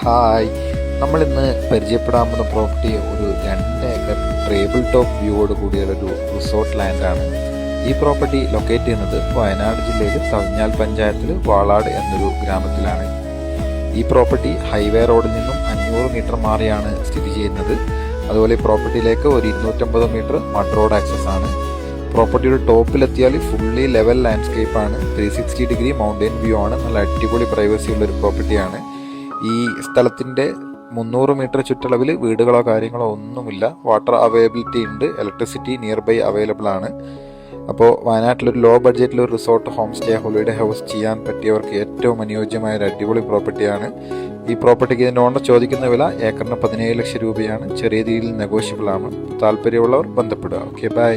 Hi, നമ്മളിന്ന് പരിചയപ്പെടാൻ പോകുന്ന പ്രോപ്പർട്ടി ഒരു 2 ഏക്കർ ടേബിൾ ടോപ്പ് വ്യൂവോട് കൂടിയുള്ള ഒരു റിസോർട്ട് ലാൻഡാണ്. ഈ പ്രോപ്പർട്ടി ലൊക്കേറ്റ് ചെയ്യുന്നത് വയനാട് ജില്ലയിൽ തവിഞ്ഞാൽ പഞ്ചായത്തിൽ വാളാട് എന്നൊരു ഗ്രാമത്തിലാണ്. ഈ പ്രോപ്പർട്ടി ഹൈവേ റോഡിൽ നിന്നും 500 മീറ്റർ മാറിയാണ് സ്ഥിതി ചെയ്യുന്നത്. അതുപോലെ ഈ പ്രോപ്പർട്ടിയിലേക്ക് ഒരു 250 മീറ്റർ മഡ് റോഡ് ആക്സസ് ആണ്. പ്രോപ്പർട്ടിയുടെ ടോപ്പിലെത്തിയാൽ ഫുള്ളി ലെവൽ ലാൻഡ്സ്കേപ്പ് ആണ്. 360 ഡിഗ്രി മൗണ്ടൻ വ്യൂ ആണ്. നല്ല അടിപൊളി പ്രൈവസി ഉള്ളൊരു പ്രോപ്പർട്ടിയാണ്. ഈ സ്ഥലത്തിൻ്റെ 300 മീറ്റർ ചുറ്റളവിൽ വീടുകളോ കാര്യങ്ങളോ ഒന്നുമില്ല. വാട്ടർ അവൈലബിലിറ്റി ഉണ്ട്, ഇലക്ട്രിസിറ്റി നിയർ ബൈ അവൈലബിൾ ആണ്. അപ്പോൾ വയനാട്ടിലൊരു ലോ ബഡ്ജറ്റിൽ ഒരു resort, home stay, holiday house ചെയ്യാൻ പറ്റിയവർക്ക് ഏറ്റവും അനുയോജ്യമായ ഒരു അടിപൊളി പ്രോപ്പർട്ടിയാണ്. ഈ പ്രോപ്പർട്ടിക്ക് ഇതിൻ്റെ ഓണർ ചോദിക്കുന്ന വില ഏക്കറിന് 17 ലക്ഷം രൂപയാണ്. ചെറിയ രീതിയിൽ നെഗോഷ്യബിൾ ആണ്. താല്പര്യമുള്ളവർ ബന്ധപ്പെടുക. Okay, by.